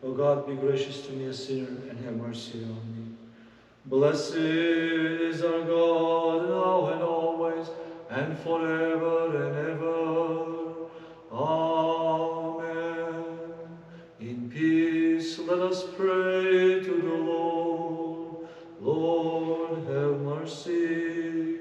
O God, be gracious to me, a sinner, and have mercy on me. Blessed is our God, now and always, and forever and ever. Amen. In peace, let us pray to the Lord. Lord, have mercy.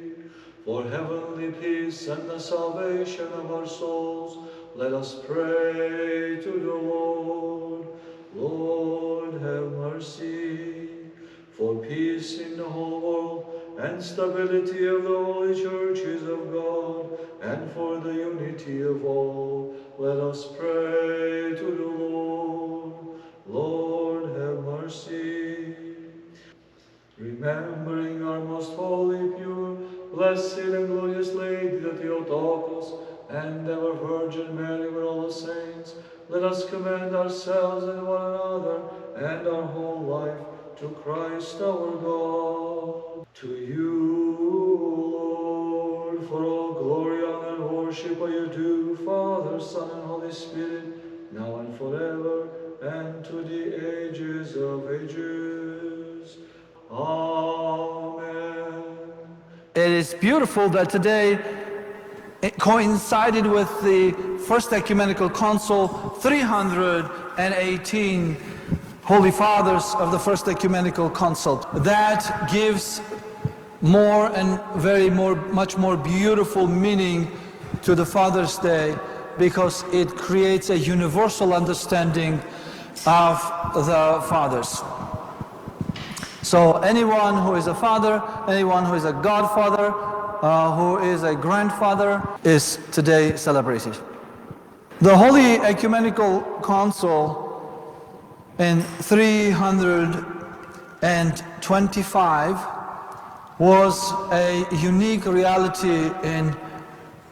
For heavenly peace and the salvation of our souls, let us pray to the Lord. Lord, have mercy. For peace in the whole world and stability of the holy churches of God, and for the unity of all, let us pray to the Lord. Lord, have mercy. Remembering our most holy, pure, blessed and glorious Lady, the Theotokos, and ever Virgin Mary with all the saints, let us commend ourselves and one another and our whole life to Christ our God. To you, Lord, for all glory, honor, and worship are you due, Father, Son, and Holy Spirit, now and forever, and to the ages of ages. Amen. It is beautiful that today it coincided with the First Ecumenical Council, 318 Holy Fathers of the First Ecumenical Council. That gives more and much more beautiful meaning to the Father's Day, because it creates a universal understanding of the Fathers. So anyone who is a father, anyone who is a godfather, who is a grandfather, is today celebrated. The Holy Ecumenical Council in 325 was a unique reality in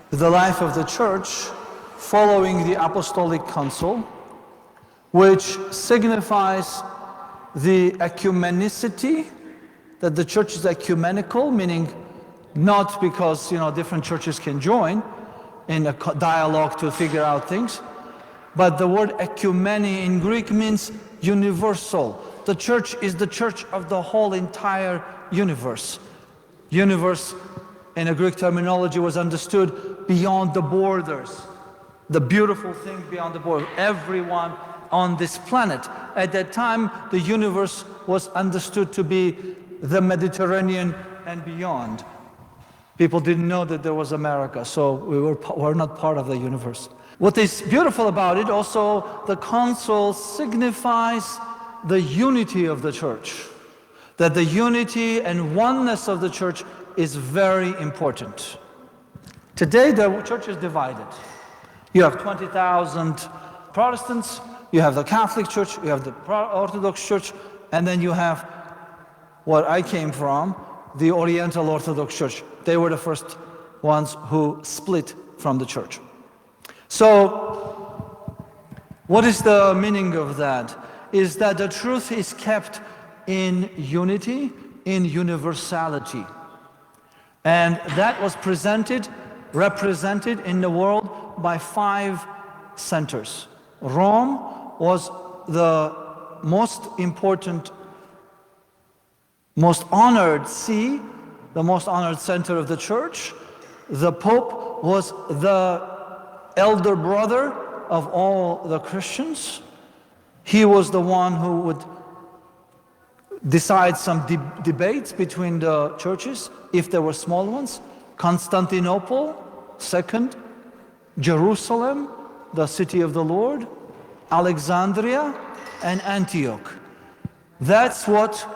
the life of the Church following the Apostolic Council, which signifies the ecumenicity, that the Church is ecumenical, meaning not because different churches can join in a dialogue to figure out things, but the word ecumeni in Greek means universal. The Church is the Church of the whole entire universe. Universe in a Greek terminology was understood beyond the borders. The beautiful thing beyond the border. Everyone on this planet. At that time, the universe was understood to be the Mediterranean and beyond. People didn't know that there was America, so we're not part of the universe. What is beautiful about it, also, the council signifies the unity of the Church. That the unity and oneness of the Church is very important. Today, the Church is divided. You have 20,000 Protestants, you have the Catholic Church, you have the Orthodox Church, and then you have what I came from, the Oriental Orthodox Church. They were the first ones who split from the Church. So, what is the meaning of that? Is that the truth is kept in unity, in universality. And that was represented in the world by 5 centers. Rome was the most important, most honored see, the most honored center of the Church. The Pope was the elder brother of all the Christians. He was the one who would decide some debates between the churches, if there were small ones. Constantinople, second. Jerusalem, the city of the Lord. Alexandria, and Antioch. That's what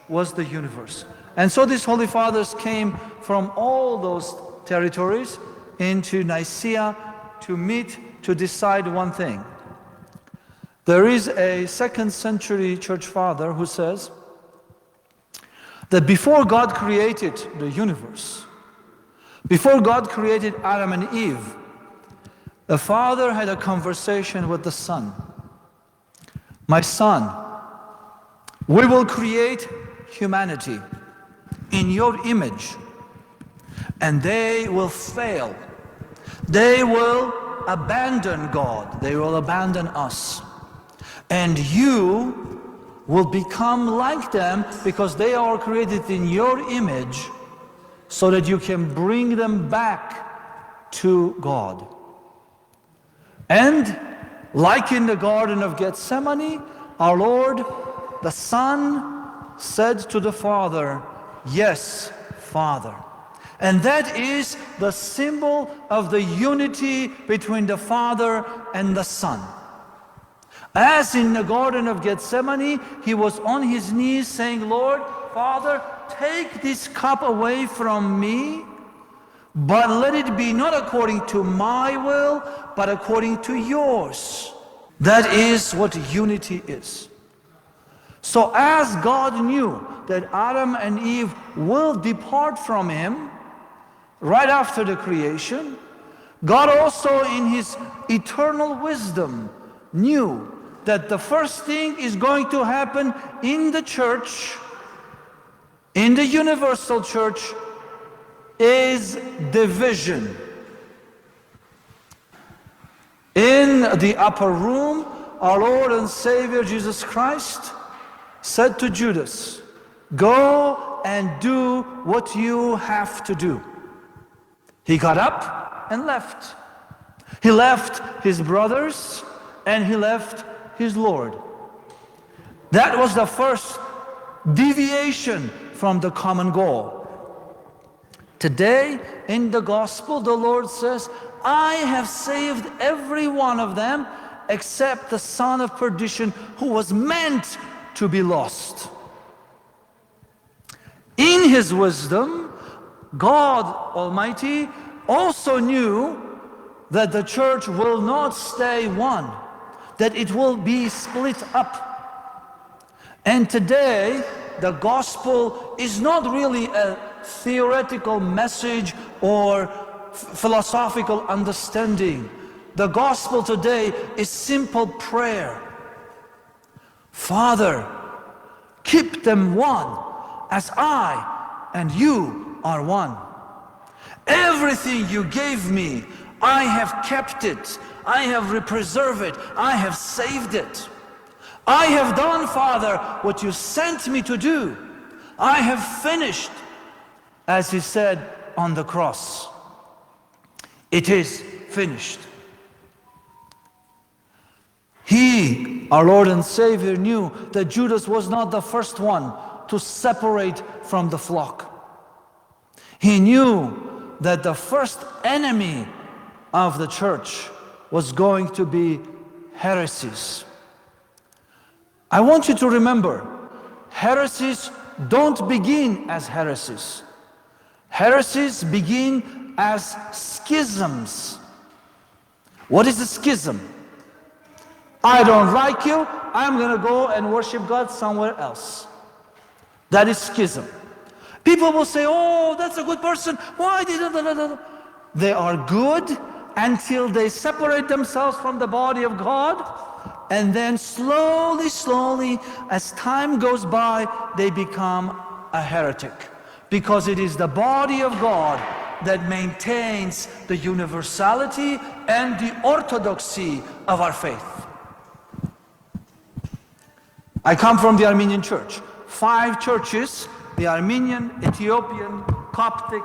was the universe. And so these Holy Fathers came from all those territories into Nicea to meet to decide one thing. There is a 2nd century church father who says that before God created the universe, before God created Adam and Eve, the Father had a conversation with the Son. My son, we will create humanity in your image, and they will fail. They will abandon God. They will abandon us. and you will become like them because they are created in your image, so that you can bring them back to God. And like in the Garden of Gethsemane, our Lord, the Son, said to the Father, "Yes, Father." And that is the symbol of the unity between the Father and the Son. As in the Garden of Gethsemane, he was on his knees saying, "Lord, Father, take this cup away from me, but let it be not according to my will, but according to yours." That is what unity is. So as God knew that Adam and Eve will depart from him right after the creation, God also in his eternal wisdom knew that the first thing is going to happen in the church, in the universal church, is division. In the upper room, our Lord and Savior Jesus Christ said to Judas, "Go and do what you have to do." He got up and left. He left his brothers and he left his Lord. That was the first deviation from the common goal. Today, in the gospel, the Lord says, "I have saved every one of them except the son of perdition who was meant to be lost." In his wisdom, God Almighty also knew that the church will not stay one, that it will be split up. And today, the gospel is not really a theoretical message or philosophical understanding. The gospel today is simple prayer. "Father, keep them one, as I and you are one. Everything you gave me, I have kept it. I have preserved it. I have saved it. I have done, Father, what you sent me to do. I have finished," as he said on the cross. It is finished. He, our Lord and Savior, knew that Judas was not the first one to separate from the flock. He knew that the first enemy of the church was going to be heresies. I want you to remember, heresies don't begin as heresies. Heresies begin as schisms. What is a schism? I don't like you, I'm going to go and worship God somewhere else. That is schism. People will say, "Oh, that's a good person. Why did they?" They are good until they separate themselves from the body of God, and then slowly, as time goes by, they become a heretic. Because it is the body of God that maintains the universality and the orthodoxy of our faith. I come from the Armenian church. 5 churches, the Armenian, Ethiopian, Coptic,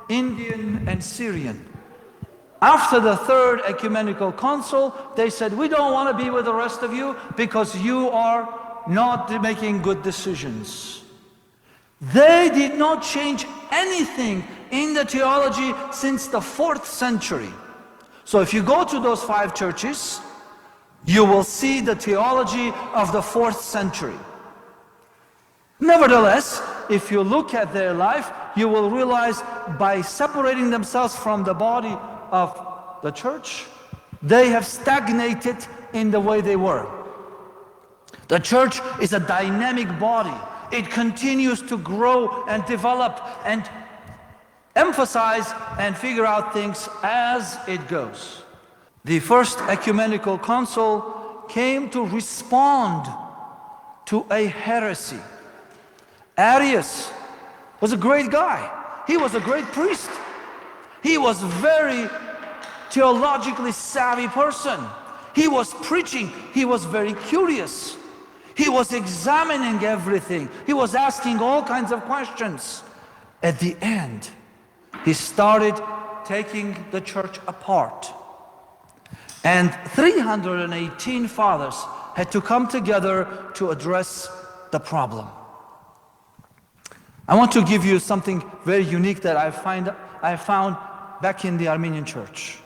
Indian, and Syrian. After the third ecumenical council, they said, "We don't want to be with the rest of you because you are not making good decisions." They did not change anything in the theology since the 4th century. So if you go to those 5 churches, you will see the theology of the 4th century. Nevertheless, if you look at their life, you will realize by separating themselves from the body of the church, they have stagnated in the way they were. The church is a dynamic body. It continues to grow and develop and emphasize and figure out things as it goes. The first ecumenical council came to respond to a heresy. Arius was a great guy. He was a great priest. He was a very theologically savvy person. He was preaching. He was very curious. He was examining everything. He was asking all kinds of questions. At the end, he started taking the church apart. And 318 fathers had to come together to address the problem. I want to give you something very unique that I found back in the Armenian church.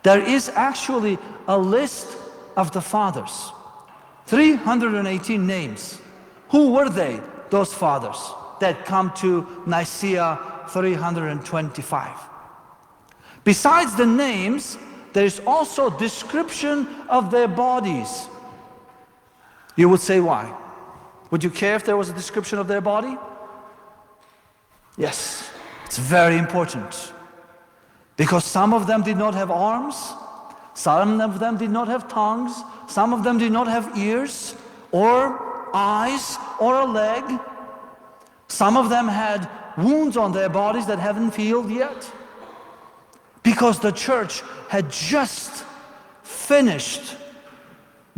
There is actually a list of the fathers. 318 names. Who were they, those fathers that come to Nicea 325? Besides the names, there is also description of their bodies. You would say why? Would you care if there was a description of their body? Yes, it's very important. Because some of them did not have arms, some of them did not have tongues, some of them did not have ears, or eyes, or a leg. Some of them had wounds on their bodies that haven't healed yet. Because the church had just finished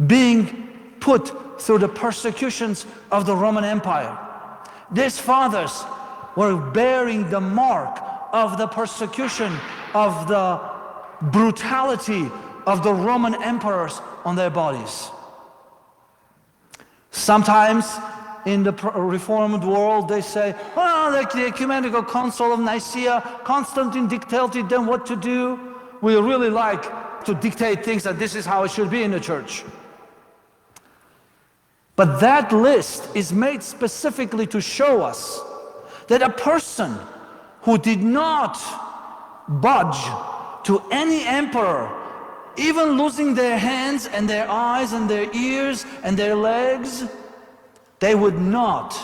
being put through the persecutions of the Roman Empire. These fathers were bearing the mark of the persecution, of the brutality of the Roman emperors on their bodies. Sometimes in the Reformed world they say, well, like the Ecumenical Council of Nicea, Constantine dictated them what to do. We really like to dictate things that this is how it should be in the church. But that list is made specifically to show us that a person who did not budge to any emperor, even losing their hands and their eyes and their ears and their legs, they would not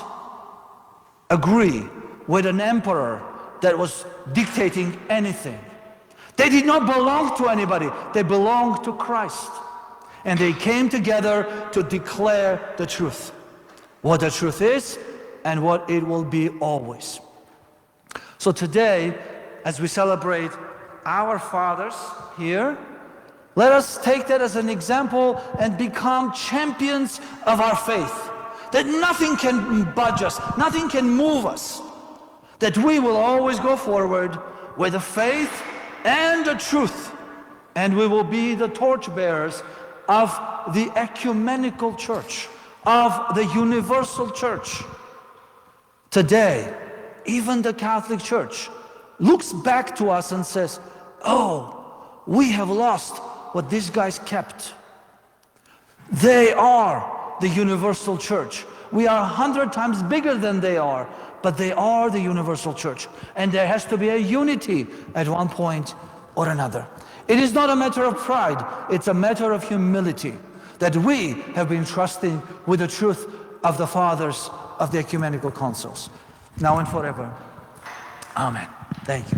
agree with an emperor that was dictating anything. They did not belong to anybody. They belonged to Christ. And they came together to declare the truth. What the truth is and what it will be always. So today, as we celebrate our fathers here, let us take that as an example and become champions of our faith. That nothing can budge us, nothing can move us. That we will always go forward with the faith and the truth. And we will be the torchbearers of the ecumenical church, of the universal church. Today, even the Catholic Church looks back to us and says, oh, we have lost what these guys kept. They are the universal church. We are 100 times bigger than they are, but they are the universal church. And there has to be a unity at one point or another. It is not a matter of pride, it's a matter of humility, that we have been trusting with the truth of the fathers of the ecumenical councils, now and forever. Amen. Thank you.